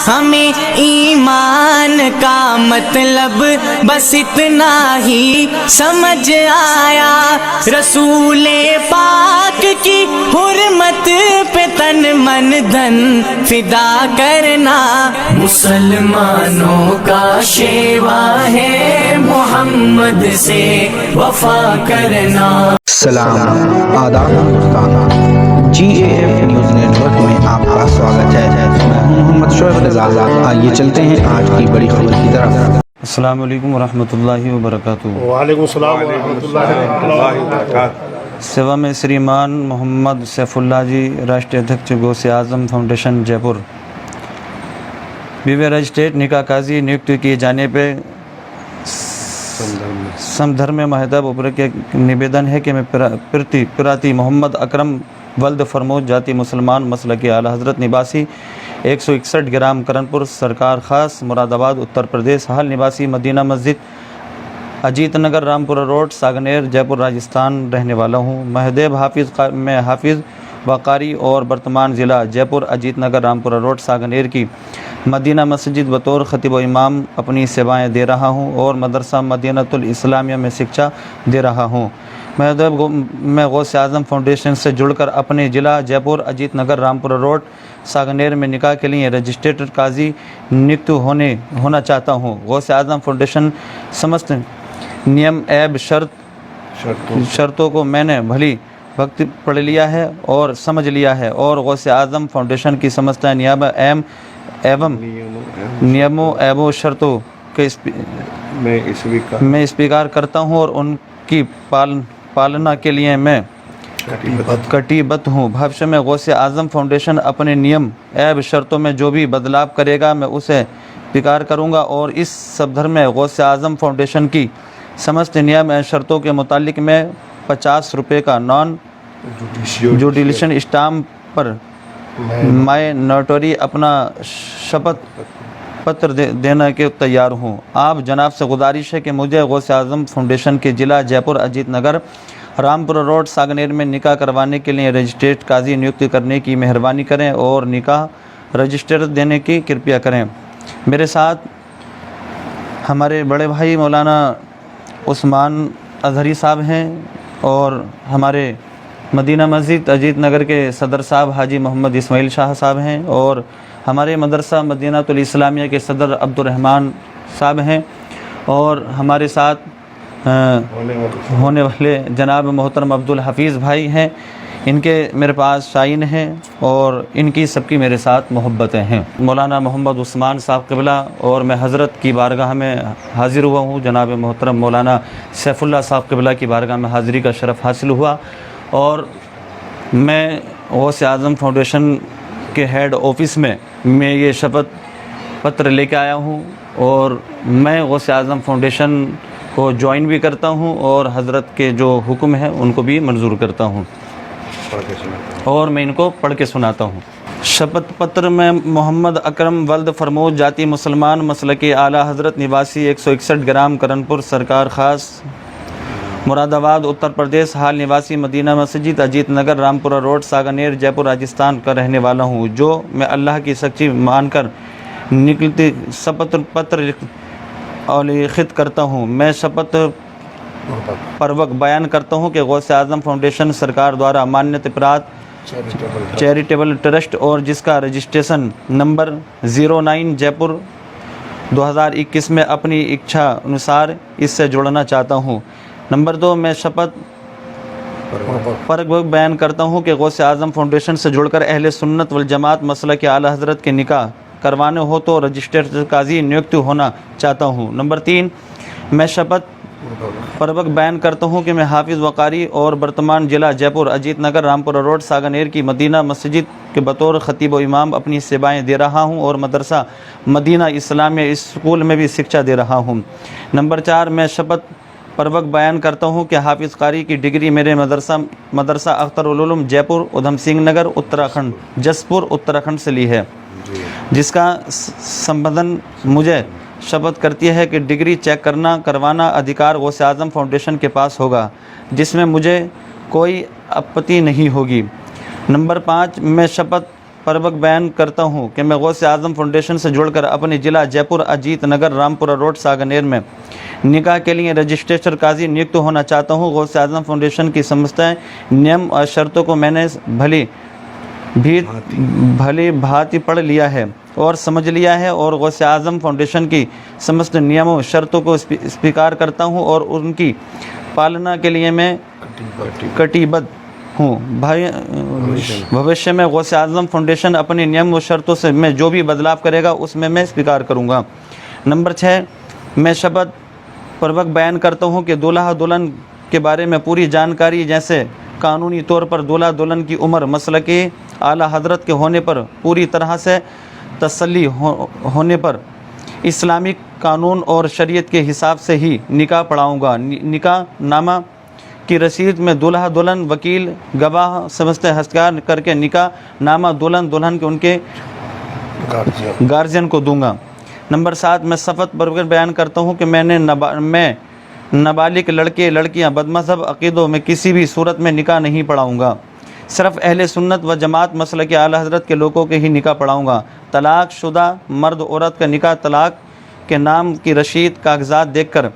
हमें ईमान का मतलब बस इतना ही समझ आया, रसूले पाक की हुर्मत पे तन मन धन फिदा करना मुसलमानों का शेवा है, मोहम्मद से वफा करना। सलाम आदाब दोस्ताना, GAF न्यूज़ नेटवर्क में आपका स्वागत है। मैं हूं मोहम्मद शोएब रज़ा। आइए चलते हैं आज की बड़ी खबर की तरफ। अस्सलाम वालेकुम वरहमतुल्लाहि वबरकातुहू। वालेकुम सलाम वरहमतुल्लाहि वबरकातुहू। सेवा में श्रीमान मोहम्मद सैफुल्लाह जी, राष्ट्रीय अध्यक्ष गौसे आज़म फाउंडेशन जयपुर। विवे रजिस्ट्रेट निकाह काजी नियुक्त किए जाने पर समधर्म महताब ऊपर के निवेदन है कि मैं पिराती मोहम्मद अकरम वल्द फरमोद जाति मुसलमान मसलक आला हज़रत निवासी 161 ग्राम करनपुर सरकार ख़ास मुरादाबाद उत्तर प्रदेश, हाल निवासी मदीना मस्जिद अजीत नगर रामपुरा रोड सागनेर जयपुर राजस्थान रहने वाला हूँ। महदेब मैं हाफिज़ व कारी और वर्तमान ज़िला जयपुर अजीत नगर रामपुरा रोड सागनेर की मदीना मस्जिद बतौर ख़तीब व इमाम अपनी सेवाएं दे रहा हूं और मदरसा मदीनतुल इस्लामिया में शिक्षा दे रहा हूं। मैं गौसे आज़म फाउंडेशन से जुड़कर अपने ज़िला जयपुर अजीत नगर रामपुरा रोड सागनेर में निकाह के लिए रजिस्ट्रेटेड काजी नियुक्त होना चाहता हूं। गौसे आज़म फाउंडेशन समस्त नियम एब शर्तों को मैंने भली वक्त पढ़ लिया है और समझ लिया है और गौसे आज़म फाउंडेशन की समस्त एवं नियमों एवं शर्तों के मैं स्वीकार करता हूं और उनकी पालना के लिए मैं कटिबद्ध हूं। भविष्य में गौसे आज़म फाउंडेशन अपने नियम एवं शर्तों में जो भी बदलाव करेगा मैं उसे स्वीकार करूंगा और इस सफदर में गौसे आज़म फाउंडेशन की समस्त नियम एवं शर्तों के मुतालिक मैं 50 रुपये का नॉन जुडिशियल स्टाम्प पर मैं नोटरी अपना शपथ पत्र देने के तैयार हूँ। आप जनाब से गुजारिश है कि मुझे गौसे आज़म फाउंडेशन के ज़िला जयपुर अजीत नगर रामपुरा रोड सागनेर में निकाह करवाने के लिए रजिस्ट्रेट काजी नियुक्त करने की मेहरबानी करें और निकाह रजिस्टर देने की कृपया करें। मेरे साथ हमारे बड़े भाई मौलाना उस्मान अजहरी साहब हैं और हमारे मदीना मस्जिद अजीत नगर के सदर साहब हाजी मोहम्मद इस्माइल शाह साहब हैं और हमारे मदरसा मदीनतुल इस्लामिया के सदर अब्दुर्रहमान साहब हैं और हमारे साथ होने वाले जनाब मोहतरम अब्दुल हफीज़ भाई हैं। इनके मेरे पास शाइन हैं और इनकी सबकी मेरे साथ मोहब्बतें हैं। मौलाना मोहम्मद उस्मान साहब क़िबला और मैं हज़रत की बारगाह में हाज़िर हुआ हूँ। जनाब मोहतरम मौलाना सैफुल्लाह साहब क़िबला की बारगाह में हाज़िरी का शरफ़ हासिल हुआ और मैं गौसे आज़म फाउंडेशन के हेड ऑफिस में मैं ये शपथ पत्र लेके आया हूँ और मैं गौसे आज़म फाउंडेशन को ज्वाइन भी करता हूँ और हज़रत के जो हुक्म हैं उनको भी मंजूर करता हूँ और मैं इनको पढ़ के सुनाता हूँ। शपथ पत्र में मोहम्मद अकरम वल्द फरमोद जाति मुसलमान मसलक आला हज़रत निवासी 161 ग्राम करनपुर सरकार ख़ास मुरादाबाद उत्तर प्रदेश, हाल निवासी मदीना मस्जिद अजीत नगर रामपुरा रोड सागनेर जयपुर राजस्थान का रहने वाला हूँ। जो मैं अल्लाह की सच्ची मानकर निकलती शपथ पत्र और लिखित करता हूँ। मैं शपथ पूर्वक बयान करता हूँ कि गौसे आज़म फाउंडेशन सरकार द्वारा मान्यता प्राप्त चैरिटेबल ट्रस्ट और जिसका रजिस्ट्रेशन नंबर 09 जयपुर 2021 में अपनी इच्छा अनुसार इससे जुड़ना चाहता हूँ। नंबर 2, मैं शपथ पूर्वक बयान करता हूँ कि गौसे आज़म फाउंडेशन से जुड़कर अहले सुन्नत वल जमात मसलक आला हज़रत के निकाह करवाने हो तो रजिस्टर्ड काजी नियुक्त होना चाहता हूँ। नंबर 3, मैं शपथ पूर्वक बयान करता हूँ कि मैं हाफिज़ वकारी और वर्तमान ज़िला जयपुर अजीत नगर रामपुरा रोड सागनेर की मदीना मस्जिद के बतौर ख़तीब व इमाम अपनी सेवाएं दे रहा हूँ और मदरसा मदीना इस्लामिया स्कूल में भी शिक्षा दे रहा हूँ। नंबर 4, मैं शपथ पूर्वक बयान करता हूँ कि हाफिज़ कारी की डिग्री मेरे मदरसा अख्तर उल उलूम जयपुर उधम सिंह नगर उत्तराखंड जसपुर उत्तराखंड से ली है, जिसका संबंधन मुझे शपथ करती है कि डिग्री चेक करवाना अधिकार गौसे आज़म फाउंडेशन के पास होगा, जिसमें मुझे कोई आपत्ति नहीं होगी। नंबर 5, मैं शपथ परवक बयान करता हूँ कि मैं गौसे आज़म फाउंडेशन से जुड़कर अपने ज़िला जयपुर अजीत नगर रामपुरा रोड सागनेर में निकाह के लिए रजिस्ट्रेशन काजी नियुक्त होना चाहता हूँ। गौसे आज़म फाउंडेशन की समस्त नियम और शर्तों को मैंने भली भांति पढ़ लिया है और समझ लिया है और गौसे आज़म फाउंडेशन की समस्त नियमों शर्तों को स्वीकार करता हूँ और उनकी पालना के लिए मैं कटिबद्ध हूँ। भाई भविष्य में गौसे आज़म फाउंडेशन अपने नियम व शर्तों से मैं जो भी बदलाव करेगा उसमें मैं स्वीकार करूँगा। नंबर 6, मैं शपथ पूर्वक बयान करता हूँ कि दूल्हा दुल्हन के बारे में पूरी जानकारी, जैसे कानूनी तौर पर दूल्हा दुल्हन की उम्र मसलकी आला हजरत के होने पर पूरी तरह से तसल्ली होने पर इस्लामिक कानून और शरीयत के हिसाब से ही निकाह पढ़ाऊँगा। निकाह नामा की रसीद में दूल्हा दुल्हन, वकील, गवाह समस्त हस्ताक्षर करके निकाह नामा दुल्हन दुल्हन के उनके गार्जियन को दूंगा। नंबर 7, मैं शपथ पूर्वक बयान करता हूँ कि मैं नाबालिग लड़के लड़कियाँ बदमज़हब अक़ीदों में किसी भी सूरत में निकाह नहीं पढ़ाऊँगा। सिर्फ़ अहले सुन्नत व जमात मसलक आला हज़रत के लोगों के ही निकाह पढ़ाऊँगा। तलाक़ शुदा मर्द औरत का निकाह तलाक़ के नाम की रसीद कागज़ात देखकर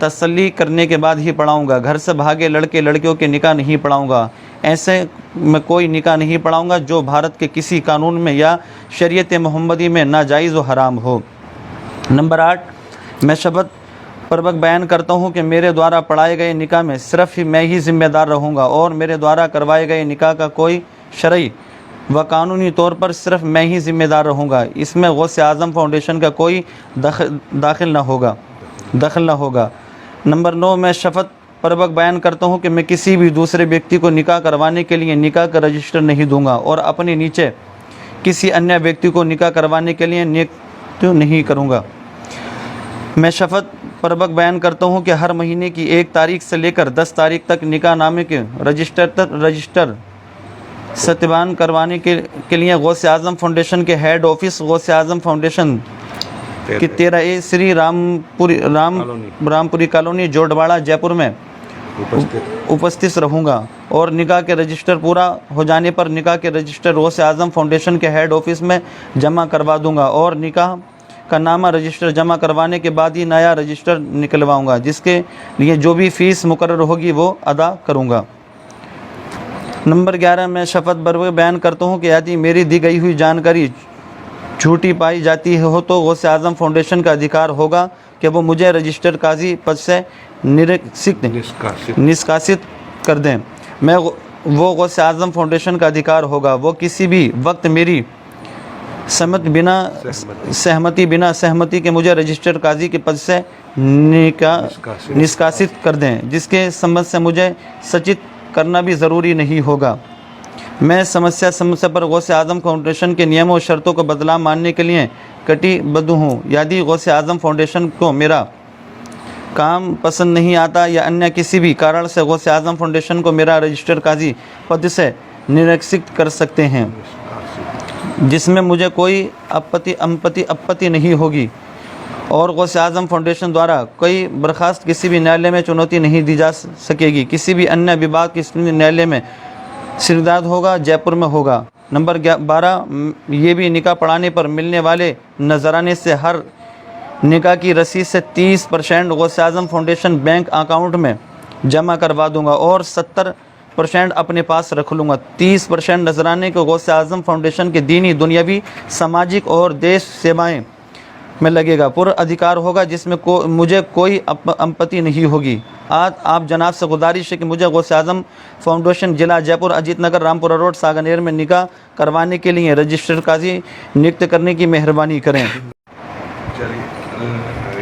तसल्ली करने के बाद ही पढ़ाऊँगा। घर से भागे लड़के लड़कियों के निकाह नहीं पढ़ाऊँगा। ऐसे में कोई निकाह नहीं पढ़ाऊँगा जो भारत के किसी कानून में या शरीयत मोहम्मदी में नाजायज़ व हराम हो। नंबर 8, मैं शपथ पूर्वक बयान करता हूँ कि मेरे द्वारा पढ़ाए गए निकाह में सिर्फ मैं ही ज़िम्मेदार रहूँगा और मेरे द्वारा करवाए गए निकाह का कोई शरई व कानूनी तौर पर सिर्फ मैं ही ज़िम्मेदार रहूँगा। इसमें गौसे आज़म फाउंडेशन का कोई दखल न होगा। नंबर 9, मैं शपथ पूर्वक बयान करता हूँ कि मैं किसी भी दूसरे व्यक्ति को निकाह करवाने के लिए निकाह का रजिस्टर नहीं दूँगा और अपने नीचे किसी अन्य व्यक्ति को निकाह करवाने के लिए नियुक्त नहीं करूँगा। मैं शपथ पूर्वक बयान करता हूँ कि हर महीने की 1 तारीख से लेकर 10 तारीख तक निकाह नामे के रजिस्टर सत्यापन करवाने के लिए गौसे आज़म फाउंडेशन के हेड ऑफिस गौसे आज़म फाउंडेशन की 13A श्री रामपुरी कॉलोनी जोड़वाड़ा जयपुर में उपस्थित रहूँगा और निकाह के रजिस्टर पूरा हो जाने पर निकाह के रजिस्टर गौसे आज़म फाउंडेशन के हेड ऑफिस में जमा करवा दूँगा और निकाह का नामा रजिस्टर जमा करवाने के बाद ही नया रजिस्टर निकलवाऊँगा, जिसके लिए जो भी फ़ीस मुकर्रर होगी वो अदा करूँगा। नंबर 11, मैं शपथ पूर्वक बयान करता हूँ कि यदि मेरी दी गई हुई जानकारी झूठी पाई जाती हो तो गौसे आज़म फाउंडेशन का अधिकार होगा कि वो मुझे रजिस्टर काजी पद से निष्कासित कर दें। वो गौसे आज़म फाउंडेशन का अधिकार होगा। वो किसी भी वक्त मेरी सहमति के मुझे रजिस्टर काजी के पद से निष्कासित कर दें, जिसके संबंध से मुझे सचेत करना भी ज़रूरी नहीं होगा। मैं समस्या पर गौसे आज़म फाउंडेशन के नियमों और शर्तों को बदलाव मानने के लिए कटिबद्ध हूँ। यदि गौसे आज़म फाउंडेशन को मेरा काम पसंद नहीं आता या अन्य किसी भी कारण से गौसे आज़म फाउंडेशन को मेरा रजिस्टर काजी पद से निष्कासित कर सकते हैं, जिसमें मुझे कोई आपत्ति नहीं होगी और गौसे आज़म फाउंडेशन द्वारा कोई बर्खास्त किसी भी न्यायालय में चुनौती नहीं दी जा सकेगी। किसी भी अन्य विभाग के न्यायालय में सिरदाद होगा, जयपुर में होगा। नंबर 12, ये भी निकाह पढ़ाने पर मिलने वाले नजराने से हर निकाह की रसीद से 30% गौसे आज़म फाउंडेशन बैंक अकाउंट में जमा करवा दूंगा और 70% अपने पास रख लूँगा। 30% नजराने को गौसे आज़म फाउंडेशन के दीनी, दुनियावी, सामाजिक और देश सेवाएं में लगेगा। पूरा अधिकार होगा जिसमें मुझे कोई आपत्ति नहीं होगी। आज आप जनाब से गुजारिश है कि मुझे गौसे आज़म फाउंडेशन जिला जयपुर अजीत नगर रामपुरा रोड सागनेर में निकाह करवाने के लिए रजिस्टर काजी नियुक्त करने की मेहरबानी करें। चलिए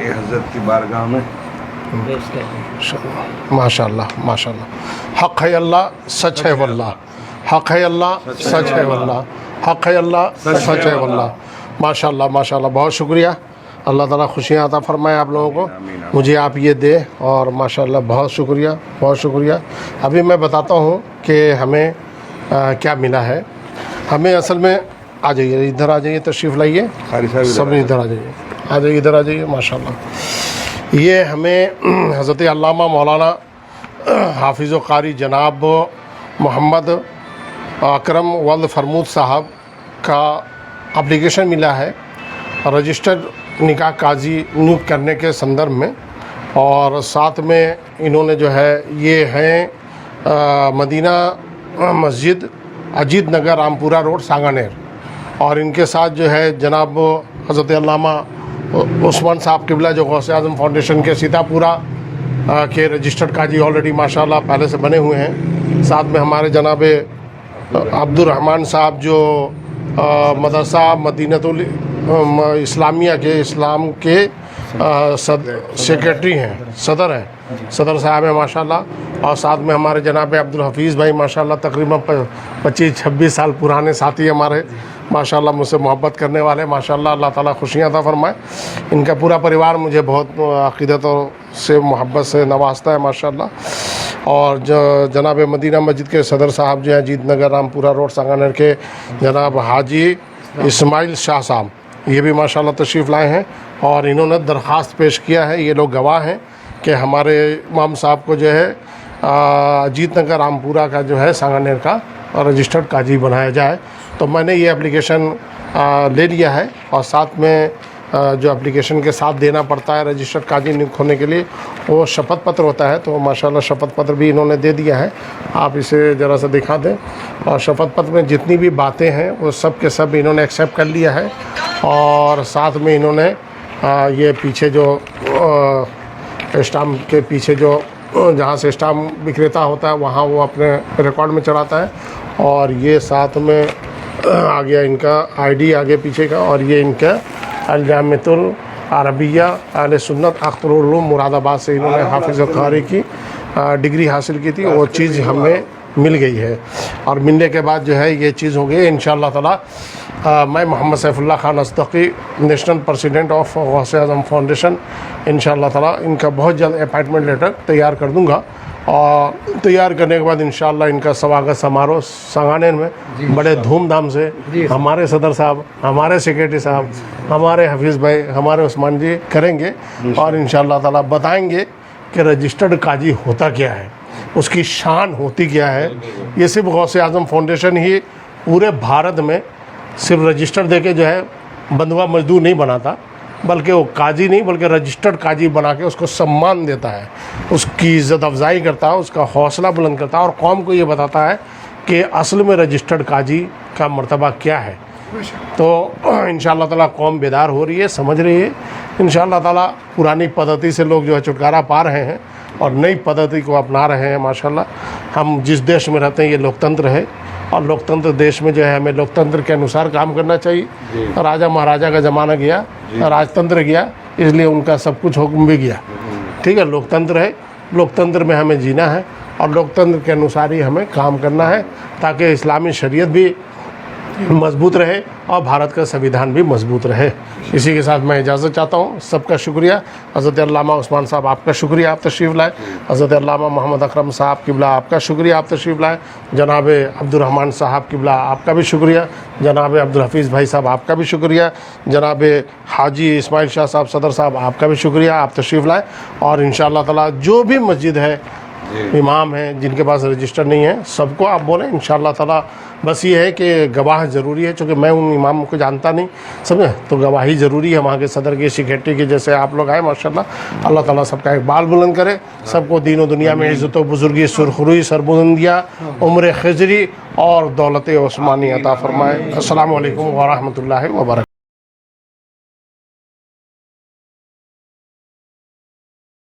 हज़रत की बारगाह में माशाअल्लाह माशाअल्लाह। हक़ है अल्लाह, सच है वल्लाह। हक़ है अल्लाह, सच है वल्लाह। हक़ है अल्लाह, सच है वल्लाह। माशाअल्लाह माशाअल्लाह, बहुत शुक्रिया। अल्लाह ताला खुशियाँ अता फरमाए आप लोगों को। मुझे आप ये दे और माशाअल्लाह बहुत शुक्रिया, बहुत शुक्रिया। अभी मैं बताता हूँ कि हमें क्या मिला है। हमें असल में आ जाइए, इधर आ जाइए, तशरीफ़ लाइए, सब इधर आ जाइए, आ जाइए, इधर आ जाइए। माशाअल्लाह ये हमें हज़रत अल्लामा मौलाना हाफिज़ कारी जनाब मोहम्मद अकरम वल्द फरमूद साहब का एप्लीकेशन मिला है रजिस्टर्ड निकाह काजी नियुक्त करने के संदर्भ में, और साथ में इन्होंने जो है ये हैं मदीना मस्जिद अजीत नगर रामपुरा रोड सांगानेर, और इनके साथ जो है जनाब हज़रत अल्लामा उस्मान साहब किबला जो गौसे आज़म फाउंडेशन के सीतापुरा के रजिस्टर्ड काजी ऑलरेडी माशाल्लाह पहले से बने हुए हैं। साथ में हमारे जनाब अब्दुर्रहमान साहब जो मदरसा मदीनतुल इस्लामिया के इस्लाम के सेक्रेटरी हैं, सदर हैं, सदर साहब हैं माशाल्लाह। और साथ में हमारे जनाब अब्दुल हफीज़ भाई माशाल्लाह तकरीबन 25-26 साल पुराने साथी हमारे माशाल्लाह, मुझसे मोहब्बत करने वाले माशाल्लाह, अल्लाह ताला खुशियाँ अता फरमाए। इनका पूरा परिवार मुझे बहुत अक़ीदत से मोहब्बत से नवाजता है माशाल्लाह। और जनाब मदीना मस्जिद के सदर साहब जो हैं जीत नगर रामपुरा रोड सांगानेर के जनाब हाजी इस्माइल शाह साहब, ये भी माशाल्लाह तशरीफ़ लाए हैं, और इन्होंने दरख्वास्त पेश किया है, ये लोग गवाह हैं कि हमारे इमाम साहब को जो है अजीत नगर रामपुरा का जो है सांगानेर का रजिस्टर्ड काजी बनाया जाए। तो मैंने ये एप्लीकेशन ले लिया है, और साथ में जो एप्लीकेशन के साथ देना पड़ता है रजिस्टर्ड काजी नियुक्त होने के लिए वो शपथ पत्र होता है, तो माशाल्लाह शपथ पत्र भी इन्होंने दे दिया है। आप इसे ज़रा सा दिखा दें। और शपथ पत्र में जितनी भी बातें हैं वो सब के सब इन्होंने एक्सेप्ट कर लिया है। और साथ में इन्होंने ये पीछे जो स्टाम्प के पीछे जो जहाँ से स्टाम्प विक्रेता होता है वहाँ वो अपने रिकॉर्ड में चढ़ाता है। और ये साथ में आ गया इनका आईडी आगे पीछे का, और ये इनका अल-जामिअतुल अरबिया अहले सुन्नत अख्तरुल उलूम मुरादाबाद से इन्होंने हाफिज़ क़ारी की डिग्री हासिल की थी, वो चीज़ हमें मिल गई है। और मिलने के बाद जो है ये चीज़ हो गई इंशाअल्लाह ताला। मैं Mohammad Saifullah Khan Asdaqi national president of Ghause Azam foundation इंशाअल्लाह ताला इनका बहुत जल्द अपॉइंटमेंट लेटर तैयार कर दूँगा, और तैयार करने के बाद इंशाअल्लाह इनका स्वागत समारोह सांगानेर में बड़े धूमधाम से हमारे सदर साहब, हमारे सेक्रेटरी साहब, हमारे हफीज़ भाई, हमारे उस्मान जी करेंगे, और इंशाअल्लाह ताला बताएंगे कि रजिस्टर्ड काजी होता क्या है, उसकी शान होती क्या है। ये सिर्फ गौसे आज़म फाउंडेशन ही पूरे भारत में सिर्फ रजिस्टर देके जो है बंधुआ मजदूर नहीं बनाता, बल्कि वो काजी नहीं बल्कि रजिस्टर्ड काजी बना के उसको सम्मान देता है, उसकी इज़्ज़त अफजाई करता है, उसका हौसला बुलंद करता है, और कौम को ये बताता है कि असल में रजिस्टर्ड काजी का मर्तबा क्या है। तो इंशाअल्लाह ताला कौम बेदार हो रही है, समझ रही है। इंशाअल्लाह ताला पुरानी पद्धति से लोग जो है छुटकारा पा रहे हैं और नई पद्धति को अपना रहे हैं माशाल्लाह। हम जिस देश में रहते हैं ये लोकतंत्र है, और लोकतंत्र देश में जो है हमें लोकतंत्र के अनुसार काम करना चाहिए। राजा महाराजा का ज़माना गया, राजतंत्र गया, इसलिए उनका सब कुछ हुक्म भी गया। ठीक है, लोकतंत्र है, लोकतंत्र में हमें जीना है, और लोकतंत्र के अनुसार ही हमें काम करना है, ताकि इस्लामी शरीयत भी मजबूत रहे और भारत का संविधान भी मजबूत रहे। इसी के साथ मैं इजाज़त चाहता हूँ। सबका शुक्रिया। हज़रत अल्लामा उस्मान साहब आपका शुक्रिया, आप तशरीफ़ लाए। हज़रत अल्लामा मोहम्मद अकरम साहब किबला आपका शुक्रिया, आप तशरीफ़ लाए। जनाब अब्दुर्रहमान साहब किबला आपका भी शुक्रिया। जनाब अब्दुल हफीज़ भाई साहब आपका भी शुक्रिया। जनाब हाजी इस्माइल शाह साहब सदर साहब आपका भी शुक्रिया, आप तशरीफ़ लाए। और इंशाअल्लाह ताला जो भी मस्जिद है, इमाम हैं जिनके पास रजिस्टर नहीं है, सबको आप बोलें इंशाअल्लाह ताला। बस ये है कि गवाह ज़रूरी है, चूँकि मैं उन इमाम को जानता नहीं, समझे, तो गवाही ज़रूरी है वहाँ के सदर की, सेक्रेटरी की, जैसे आप लोग आए माशाल्लाह। अल्लाह ताला सबका इकबाल बुलंद करे, सबको दीन और दुनिया में इज़्ज़त व बुज़ुर्गी, सुरखरुई, सरबुलंदियाँ, उम्र खिजरी और दौलत उस्मानी अता फ़रमाए। अस्सलामु अलैकुम व रहमतुल्लाहि व बरकातहू।